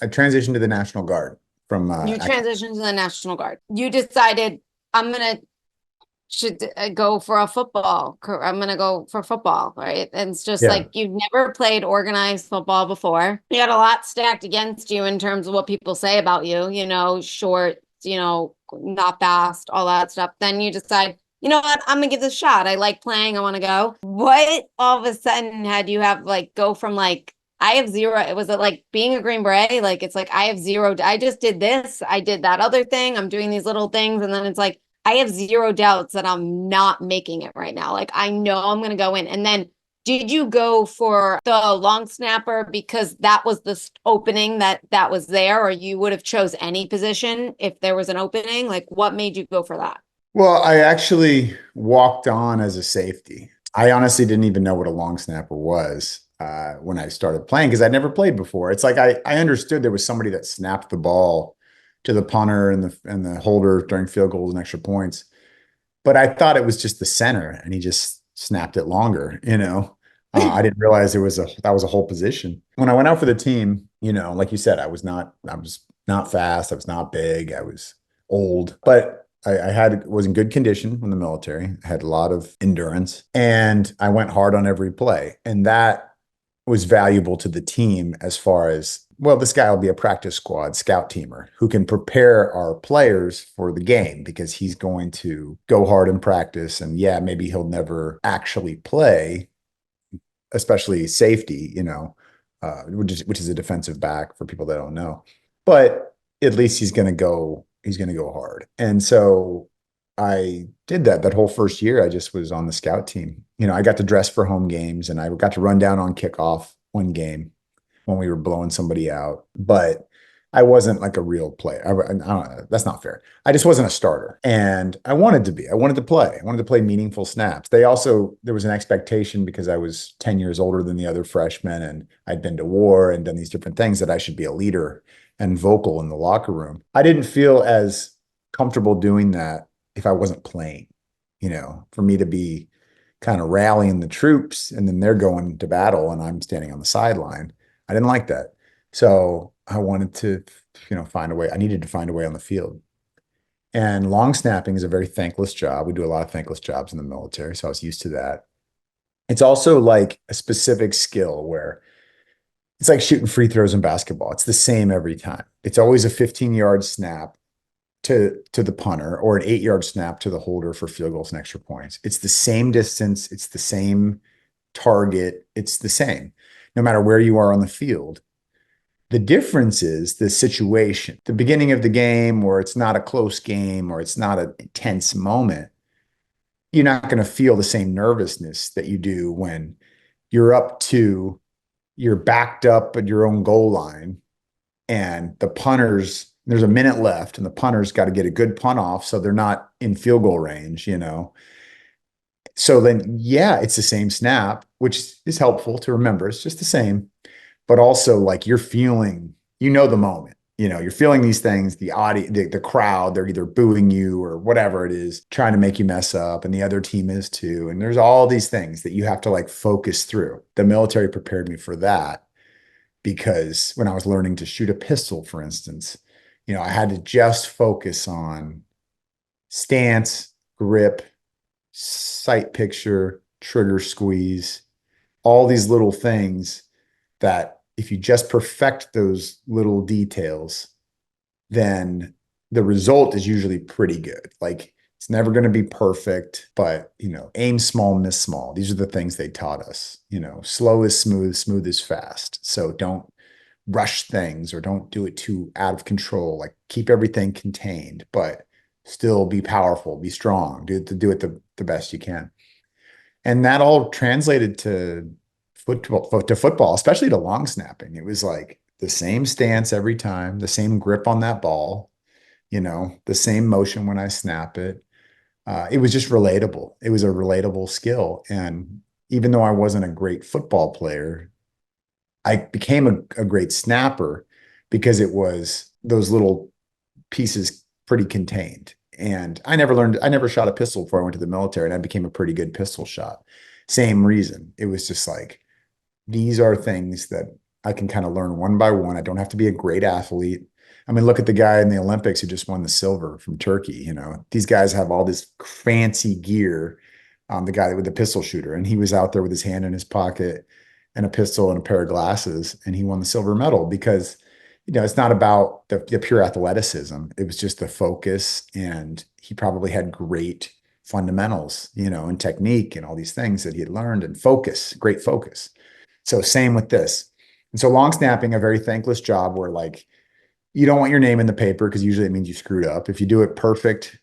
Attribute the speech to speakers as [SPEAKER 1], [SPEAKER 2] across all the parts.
[SPEAKER 1] I transitioned to the National Guard from
[SPEAKER 2] You transitioned to the National Guard. You decided I'm gonna should go for a football. I'm gonna go for football, right? And it's just
[SPEAKER 1] yeah.
[SPEAKER 2] like you've never played organized football before. You got a lot stacked against you in terms of what people say about you, short, not fast, all that stuff. Then you decide, you know what, I'm gonna give this a shot. I like playing, I want to go. What all of a sudden had you have like go from like I have zero. It was like being a Green Beret. Like it's like I have zero. I just did this. I did that other thing. I'm doing these little things, and then it's like I have zero doubts that I'm not making it right now. Like I know I'm going to go in. And then did you go for the long snapper because that was the opening that was there, or you would have chose any position if there was an opening? Like what made you go for that?
[SPEAKER 1] Well, I actually walked on as a safety. I honestly didn't even know what a long snapper was when I started playing because I'd never played before. It's like I understood there was somebody that snapped the ball to the punter and the holder during field goals and extra points, but I thought it was just the center and he just snapped it longer, you know. I didn't realize that was a whole position. When I went out for the team, like you said, I was not fast, I was not big, I was old, but was in good condition in the military. I had a lot of endurance and I went hard on every play. And that was valuable to the team as far as, well, this guy will be a practice squad scout teamer who can prepare our players for the game because he's going to go hard in practice. And yeah, maybe he'll never actually play, especially safety, which is a defensive back for people that don't know. But at least he's going to go hard. And so I did that whole first year. I just was on the scout team. I got to dress for home games and I got to run down on kickoff one game when we were blowing somebody out. But I wasn't like a real player. I don't know. That's not fair. I just wasn't a starter. And I wanted to be. I wanted to play. I wanted to play meaningful snaps. There was an expectation because I was 10 years older than the other freshmen and I'd been to war and done these different things that I should be a leader and vocal in the locker room. I didn't feel as comfortable doing that if I wasn't playing, for me to be kind of rallying the troops and then they're going to battle and I'm standing on the sideline. I didn't like that. So I wanted to, find a way. I needed to find a way on the field. And long snapping is a very thankless job. We do a lot of thankless jobs in the military. So I was used to that. It's also like a specific skill where it's like shooting free throws in basketball. It's the same every time. It's always a 15-yard snap to the punter or an 8-yard snap to the holder for field goals and extra points. It's the same distance. It's the same target. It's the same, no matter where you are on the field. The difference is the situation, the beginning of the game where it's not a close game or it's not an intense moment. You're not going to feel the same nervousness that you do when you're backed up at your own goal line and there's a minute left and the punter's got to get a good punt off so they're not in field goal range. So then, yeah, it's the same snap, which is helpful to remember. It's just the same, but also like you're feeling, the moment, you're feeling these things, the audience, the crowd, they're either booing you or whatever it is, trying to make you mess up. And the other team is too. And there's all these things that you have to like focus through. The military prepared me for that because when I was learning to shoot a pistol, for instance, I had to just focus on stance, grip, sight picture, trigger squeeze, all these little things that if you just perfect those little details, then the result is usually pretty good. Like it's never going to be perfect, but aim small, miss small. These are the things they taught us. Slow is smooth, smooth is fast. So don't rush things or don't do it too out of control. Like keep everything contained, but still be powerful, be strong, do it the best you can. And that all translated to football, especially to long snapping. It was like the same stance every time, the same grip on that ball, the same motion when I snap it. It was just relatable. It was a relatable skill. And even though I wasn't a great football player, I became a great snapper because it was those little pieces pretty contained. And I never shot a pistol before I went to the military, and I became a pretty good pistol shot. Same reason. It was just like, these are things that I can kind of learn one by one. I don't have to be a great athlete. I mean, look at the guy in the Olympics who just won the silver from Turkey. These guys have all this fancy gear. The guy with the pistol shooter, and he was out there with his hand in his pocket and a pistol and a pair of glasses, and he won the silver medal because, it's not about the pure athleticism. It was just the focus, and he probably had great fundamentals, and technique and all these things that he had learned, and focus, great focus. So same with this. And so long snapping, a very thankless job where like you don't want your name in the paper because usually it means you screwed up. If you do it perfect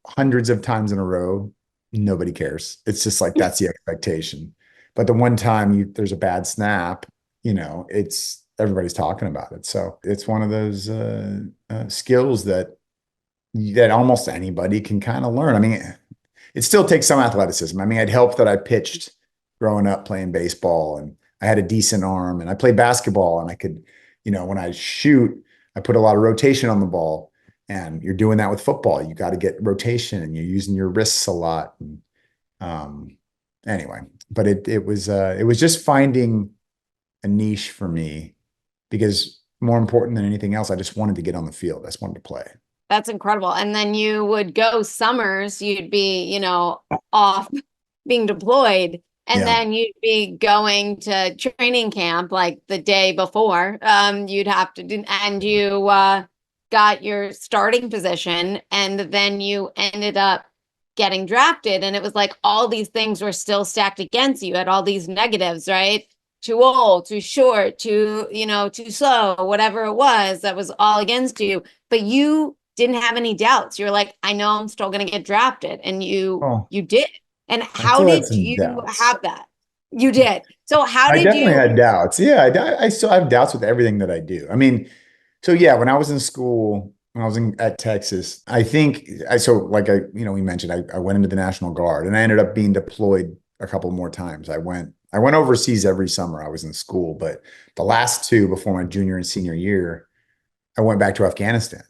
[SPEAKER 1] hundreds of times in a row, nobody cares. It's just like that's the expectation. But the one time there's a bad snap, it's everybody's talking about it. So it's one of those skills that almost anybody can kind of learn. I mean, it still takes some athleticism. I mean, it helped that I pitched growing up playing baseball, and I had a decent arm, and I played basketball, and I could, when I shoot, I put a lot of rotation on the ball, and you're doing that with football. You got to get rotation, and you're using your wrists a lot. And, anyway, but it was just finding a niche for me because more important than anything else, I just wanted to get on the field. I just wanted to play.
[SPEAKER 2] That's incredible. And then you would go summers, you'd be, off being deployed, and
[SPEAKER 1] Yeah.
[SPEAKER 2] then you'd be going to training camp like the day before. You'd have to do, and you got your starting position, and then you ended up getting drafted. And it was like all these things were still stacked against you. You had all these negatives, right? Too old, too short, too slow, whatever it was that was all against you. But you didn't have any doubts. You're like, I know I'm still going to get drafted. And you
[SPEAKER 1] Oh,
[SPEAKER 2] you did. And
[SPEAKER 1] I
[SPEAKER 2] how
[SPEAKER 1] still had
[SPEAKER 2] did
[SPEAKER 1] some
[SPEAKER 2] you
[SPEAKER 1] doubts.
[SPEAKER 2] have that? You did. So how
[SPEAKER 1] I
[SPEAKER 2] did
[SPEAKER 1] definitely
[SPEAKER 2] you
[SPEAKER 1] had doubts. Yeah, I still have doubts with everything that I do. I mean, so yeah, when I was in school, when I was at Texas, I think like we mentioned, I went into the National Guard, and I ended up being deployed a couple more times. I went overseas every summer I was in school, but the last two before my junior and senior year, I went back to Afghanistan.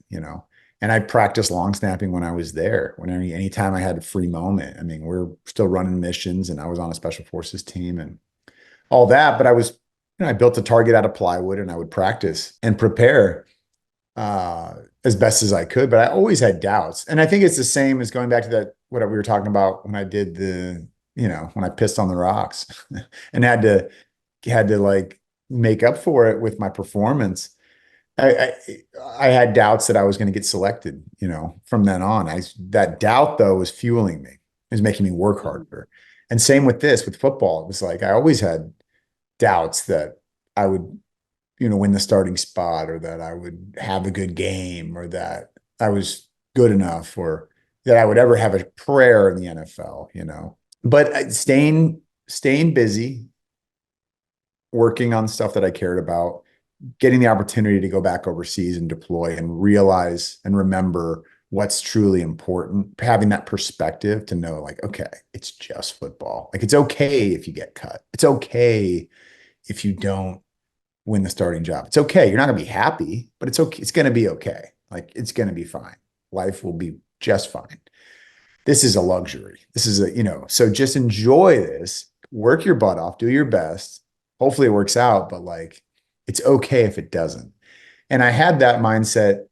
[SPEAKER 1] And I practiced long snapping when I was there. Anytime I had a free moment. I mean, we're still running missions, and I was on a special forces team and all that. But I built a target out of plywood, and I would practice and prepare as best as I could. But I always had doubts. And I think it's the same as going back to that, what we were talking about when I did when I pissed on the rocks and had to like make up for it with my performance. I had doubts that I was going to get selected, from then on. That doubt though was fueling me. It was making me work harder. And same with with football. It was like I always had doubts that I would, win the starting spot, or that I would have a good game, or that I was good enough, or that I would ever have a prayer in the NFL. But staying busy, working on stuff that I cared about, getting the opportunity to go back overseas and deploy and realize and remember what's truly important, having that perspective to know like, okay, it's just football. Like it's okay if you get cut. It's okay if you don't win the starting job. It's okay. You're not going to be happy, but it's okay. It's going to be okay. Like it's going to be fine. Life will be just fine. This is a luxury. This is so just enjoy this, work your butt off, do your best. Hopefully it works out, but like, it's okay if it doesn't. And I had that mindset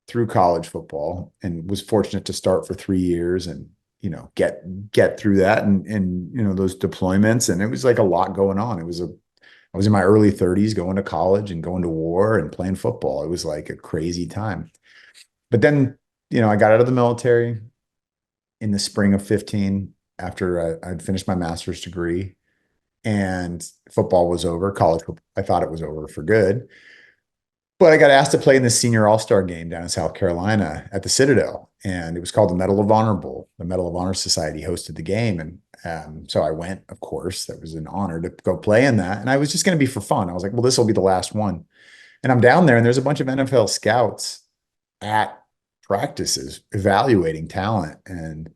[SPEAKER 1] through college football, and was fortunate to start for 3 years and, get through that and, those deployments. And it was like a lot going on. I was in my early 30s going to college and going to war and playing football. It was like a crazy time. But then, I got out of the military in the spring of 15 after I'd finished my master's degree, and football was over. College football, I thought it was over for good. But I got asked to play in the senior all-star game down in South Carolina at the Citadel, and it was called the Medal of Honor Bowl. The Medal of Honor Society hosted the game, and so I went. Of course, that was an honor to go play in that, and I was just going to be for fun. I was like, well, this will be the last one. And I'm down there, and there's a bunch of NFL scouts at practices evaluating talent, and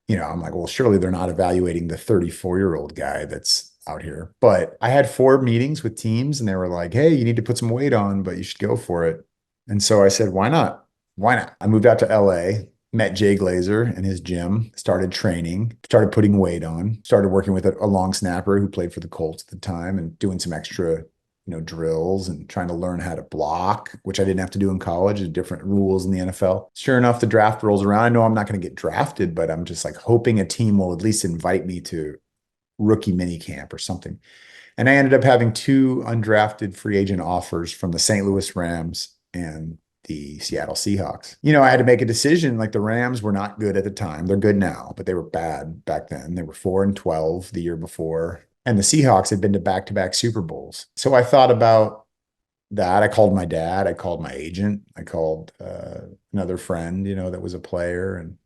[SPEAKER 1] I'm like, well, surely they're not evaluating the 34-year-old guy that's out here. But I had 4 meetings with teams, and they were like, hey, you need to put some weight on, but you should go for it. And so I said, why not? Why not? I moved out to LA, met Jay Glazer in his gym, started training, started putting weight on, started working with a long snapper who played for the Colts at the time and doing some extra drills and trying to learn how to block, which I didn't have to do in college. There's different rules in the NFL. Sure enough, the draft rolls around. I know I'm not going to get drafted, but I'm just like hoping a team will at least invite me to rookie mini camp or something. And I ended up having two undrafted free agent offers from the St. Louis Rams and the Seattle Seahawks. I had to make a decision. Like the Rams were not good at the time. They're good now, but they were bad back then. They were 4-12 the year before. And the Seahawks had been to back-to-back Super Bowls. So I thought about that. I called my dad. I called my agent. I called another friend, that was a player. And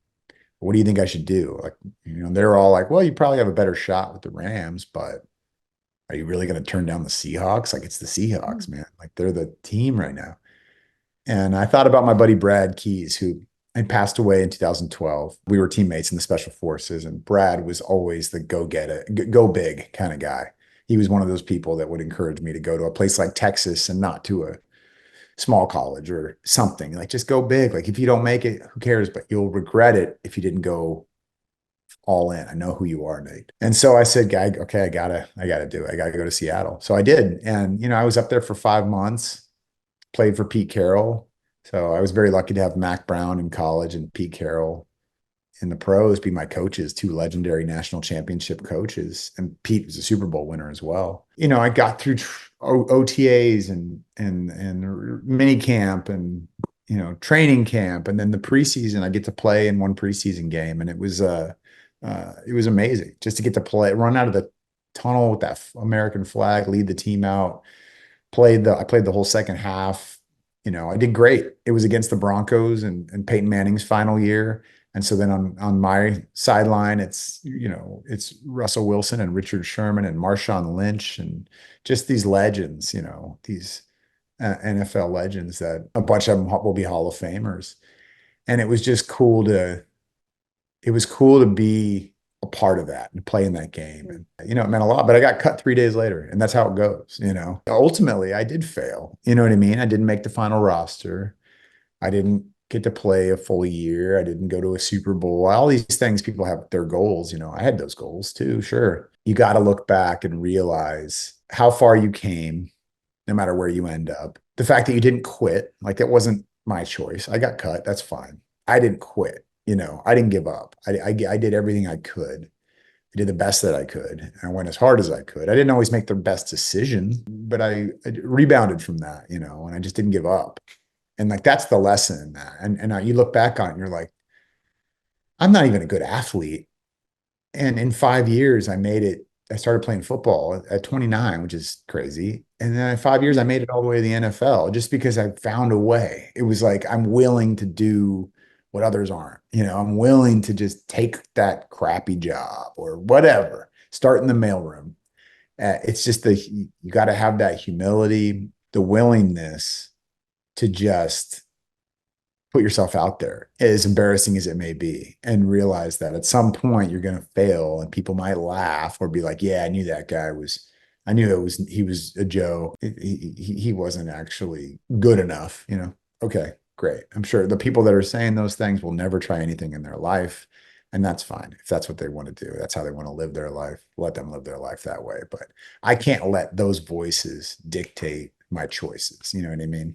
[SPEAKER 1] what do you think I should do? Like, they're all like, well, you probably have a better shot with the Rams, but are you really going to turn down the Seahawks? Like, it's the Seahawks, man. Like, they're the team right now. And I thought about my buddy Brad Keys, who had passed away in 2012. We were teammates in the Special Forces, and Brad was always the go get it, go big kind of guy. He was one of those people that would encourage me to go to a place like Texas and not to a small college or something. Like, just go big. Like, if you don't make it, who cares? But you'll regret it if you didn't go all in. I know who you are, Nate. And so I said, guy, okay, I gotta do it. I gotta go to Seattle. So I did. And, I was up there for 5 months, played for Pete Carroll. So I was very lucky to have Mac Brown in college and Pete Carroll in the pros be my coaches, two legendary national championship coaches. And Pete was a Super Bowl winner as well. I got through OTAs and mini camp and training camp, and then the preseason. I get to play in one preseason game, and it was amazing just to get to play, run out of the tunnel with that American flag, lead the team out. I played the whole second half. I did great. It was against the Broncos and Peyton Manning's final year. And so then on my sideline, it's Russell Wilson and Richard Sherman and Marshawn Lynch and just these legends, these NFL legends that a bunch of them will be Hall of Famers. And it was just cool to be a part of that and play in that game. And, it meant a lot, but I got cut 3 days later, and that's how it goes. Ultimately I did fail. You know what I mean? I didn't make the final roster. I didn't get to play a full year. I didn't go to a Super Bowl. All these things, people have their goals. I had those goals too. Sure. You got to look back and realize how far you came, no matter where you end up. The fact that you didn't quit, like that wasn't my choice. I got cut. That's fine. I didn't quit. I didn't give up. I did everything I could. I did the best that I could. I went as hard as I could. I didn't always make the best decision, but I rebounded from that, and I just didn't give up. And like, that's the lesson in that. And you look back on it and you're like, I'm not even a good athlete. And in 5 years, I made it. I started playing football at 29, which is crazy. And then in 5 years, I made it all the way to the NFL just because I found a way. It was like, I'm willing to do what others aren't. I'm willing to just take that crappy job or whatever, start in the mailroom. It's just you got to have that humility, the willingness to just put yourself out there, as embarrassing as it may be, and realize that at some point you're going to fail and people might laugh or be like, yeah, I knew he was a Joe. He wasn't actually good enough, Okay, great. I'm sure the people that are saying those things will never try anything in their life. And that's fine. If that's what they want to do, that's how they want to live their life. Let them live their life that way. But I can't let those voices dictate my choices. You know what I mean?